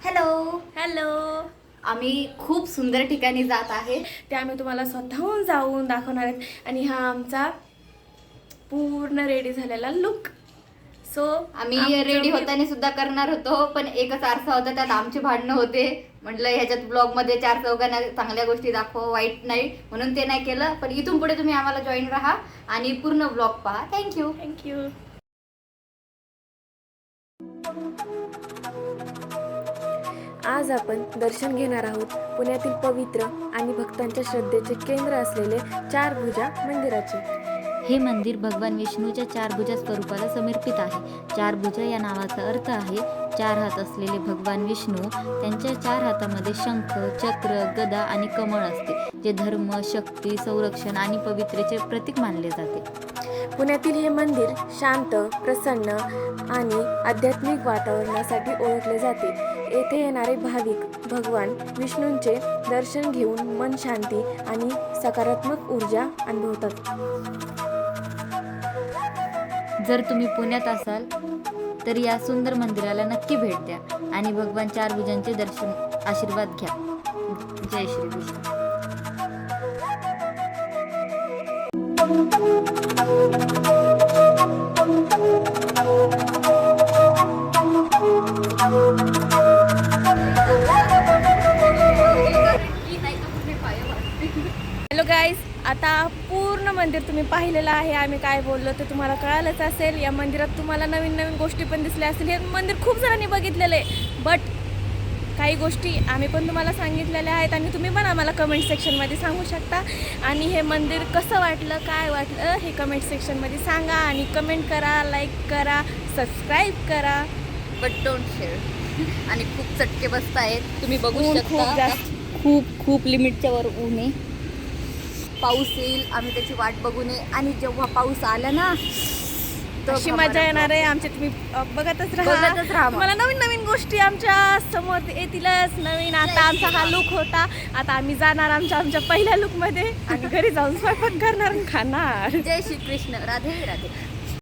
Hello hello. आम्ही खूप सुंदर ठिकाणी जात आहे. ते आम्ही तुम्हाला स्वतःहून जाऊन दाखवणार आहेत आणि हा आमचा पूर्ण रेडी झालेला लुक. सो आम्ही रेडी होताना सुद्धा करणार होतो, पण एकच आरसा होता, त्यात आमचे भांडणं होते. म्हटलं ह्याच्यात ब्लॉग मध्ये 4 चौघांना चांगल्या गोष्टी दाखव, वाईट नाही, म्हणून ते नाही केलं. पण इथून पुढे तुम्ही आम्हाला जॉईन राहा आणि पूर्ण ब्लॉग पहा. थँक्यू. थँक्यू. आज आपण दर्शन घेणार आहोत पुण्यातील पवित्र आणि भक्तांच्या श्रद्धेचे केंद्र असलेले चारभुजा मंदिराचे. हे मंदिर भगवान विष्णूच्या चारभुजा स्वरूपाला समर्पित आहे. चारभुजा या नावाचा अर्थ आहे 4 हात असलेले भगवान विष्णू. त्यांच्या 4 हातामध्ये शंख, चक्र, गदा आणि कमळ असते, जे धर्म, शक्ती, संरक्षण आणि पवित्रतेचे प्रतीक मानले जाते. पुण्यातील हे मंदिर शांत, प्रसन्न आणि आध्यात्मिक वातावरणासाठी ओळखले जाते. येथे येणारे भाविक भगवान विष्णूंचे दर्शन घेऊन मन शांती आणि सकारात्मक ऊर्जा अनुभवतात. जर तुम्ही पुण्यात असाल तर या सुंदर मंदिराला नक्की भेट द्या आणि भगवान चारभुजांचे दर्शन आशीर्वाद घ्या. जय श्री कृष्ण. हॅलो गाईज, आता पूर्ण मंदिर तुम्ही पाहिलेलं आहे. आम्ही काय बोललो ते तुम्हाला कळालंच असेल. या मंदिरात तुम्हाला नवीन नवीन गोष्टी पण दिसल्या असतील. हे मंदिर खूप जणांनी बघितलेलं आहे, बट काही गोष्टी आम्ही पण तुम्हाला सांगितलेल्या आहेत आणि तुम्ही पण आम्हाला कमेंट सेक्शनमध्ये सांगू शकता. आणि हे मंदिर कसं वाटलं, काय वाटलं हे कमेंट सेक्शनमध्ये सांगा. आणि कमेंट करा, लाईक करा, सबस्क्राईब करा, बट डोंट शेअर. आणि खूप चटके बसतायत, तुम्ही बघू ऊन शकता. खूप जास्त. खूप लिमिटच्या वर ऊन आहे. पाऊस येईल, आम्ही त्याची वाट बघू नये. आणि जेव्हा पाऊस आला ना तर अशी मजा येणार आहे. आमच्या तुम्ही बघतच राहा. तुम्हाला नवीन नवीन गोष्टी आमच्या समोर येतीलच. नवीन आता आमचा हा लुक होता. आता आम्ही जाणार आमच्या पहिल्या लुकमध्ये आणि घरी जाऊन स्वयंपाक करणार आणि खाणार. जय श्री कृष्ण. राधे राधे.